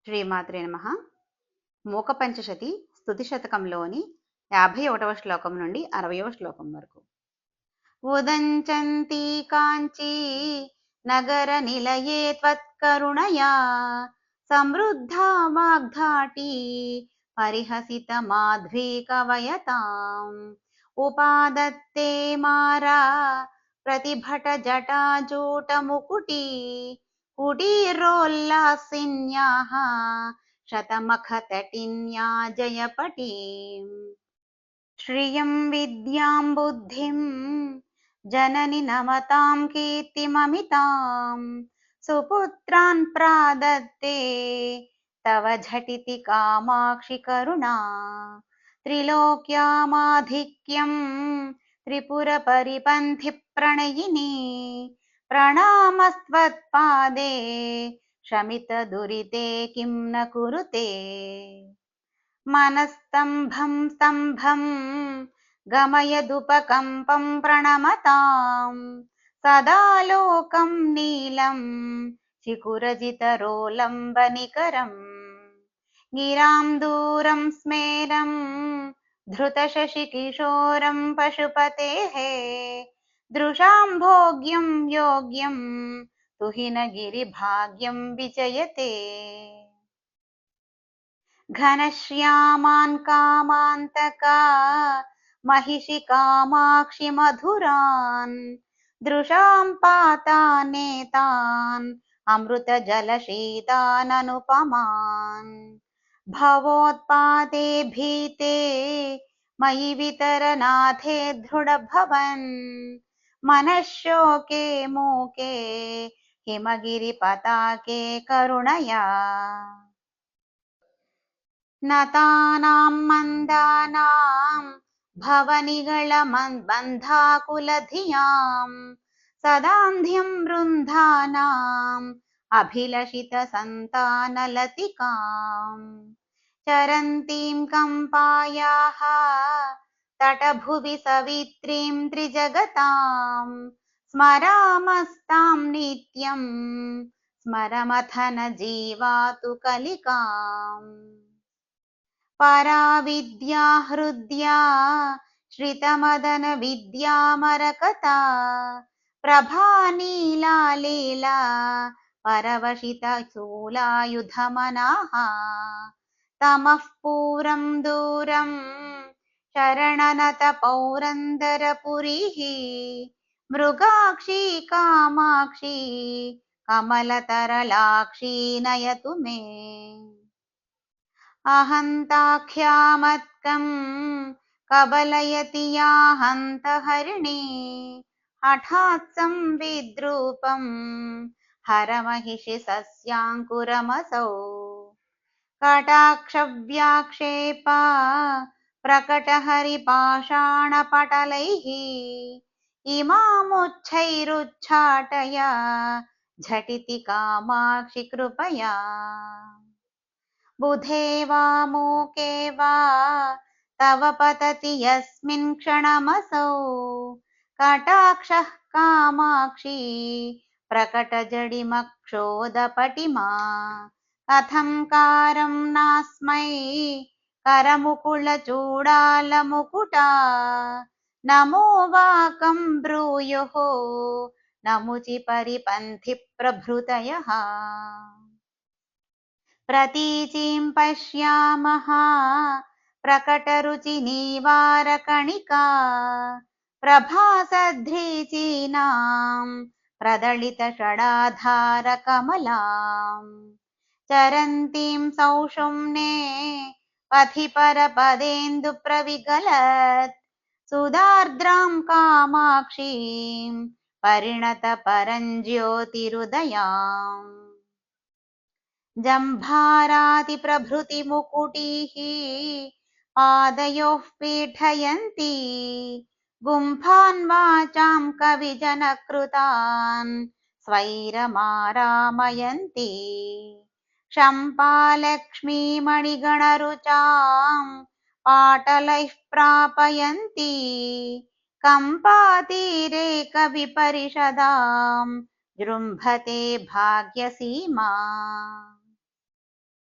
శ్రీమాత్రే నమః. మూక పంచశతి స్తుతి శతకంలోని 51వ శ్లోకం నుండి 60వ శ్లోకం వరకు. ఉదంచంతి కాంచీ నగర నిలయే త్వత్కరుణయా సమృద్ధా వాగ్ధాటీ పరిహసిత మాధ్వీ కవయతాం ఉపాదత్తే మారా ప్రతిభట జటాజూట ముకుటీ కుటీరోల్లాసిన్యాః శతమఖతటిన్యా జయపటీం శ్రియం విద్యాం బుద్ధిం జనని నమతాం కీర్తిమమితాం సుపుత్రాన్ ప్రాదత్తే తవ ఝటితి కామాక్షి కరుణా త్రిలోక్యామాధిక్యం త్రిపుర పరిపంథి ప్రణయిని ప్రణామస్త్వత్పాదే శమిత దురితే కిం న కురుతే మనస్తంభం స్తంభం గమయదుపకంపం ప్రణమతాం సదాలోకం నీలం శిఖురజితరోలంబనికరం గిరాం దూరం స్మేరం ధృతశశికిశోరం పశుపతేః దృశాం భోగ్యం యోగ్యం తుహినగిరిభాగ్యం విజయతే ఘనశ్యామాన్ కామాంతకా మహిషి కామాక్షి మధురాన్ దృశాం పాతానేతాన్ అమృత జలశీతాననుపమాన్ భవోత్పాతే భీతే మయి వితరనాథే దృఢభవన్ మనశ్శోకే మూకే హిమగిరి పతాకే కరుణయా నతానాం మందానాం భవనిగళ బంధాకులధియాం సదాంధ్యం వృందానాం అభిలషిత సంతానలతికాం చరంతీం కంపాయాః తటభువి సవిత్రీం త్రిజగతాం స్మరామస్తాం నిత్యం స్మరమథన జీవాతు కలికాం పరా విద్యా హృద్యా శ్రితమదన విద్యామరకతా ప్రభానీలా లీలా పరవశిత శూలాయుధమనాః తమః పూరం దూరం శరణనత పౌరందరపురీః మృగాక్షీ కామాక్షి కమలతరలాక్షీ నయతు మే అహంతాఖ్యామత్కం కబలయతి యా హంతహరిణీ హఠాత్ సంవిద్రూపం హరమహిషి సస్యాంకురమసౌ కటాక్షవ్యాక్షేపా ప్రకటహరిపాషాణపటలైః ఇమాముచ్చైరుచ్చాటయ ఝటితి కామాక్షి కృపయా బుధే వా మూకే వా తవ పతతి యస్మిన్ క్షణమసౌ కటాక్షః కామాక్షి ప్రకటజడిమక్షోదపటిమా కథం కారం నాస్మై కరముకుళచూడాలముకుటా నమో వాకం బ్రూయుః నముచి పరిపంథి ప్రభృతయః ప్రతీచీం పశ్యామః ప్రకటరుచి నీవారకణికా ప్రభాసధ్రీచీనాం ప్రదళిత షడాధార కమలాం చరంతీం సౌషుమ్నే పథి పరపదేందు ప్రవిగలత్ సుధార్ద్రాం కామాక్షీం పరిణత పరంజ్యోతిరుదయాం జంభారాతి ప్రభృతి ముకుటీః పాదయోః పీఠయంతి గుంఫాన్ వాచాం కవిజనకృతాన్ స్వైరమారామయంతి శంపాలక్ష్మీమణిగణరుచాం పాటలైః ప్రాపయంతి కంపాతీరే కవిపరిషదాం జృంభతే భాగ్యసీమా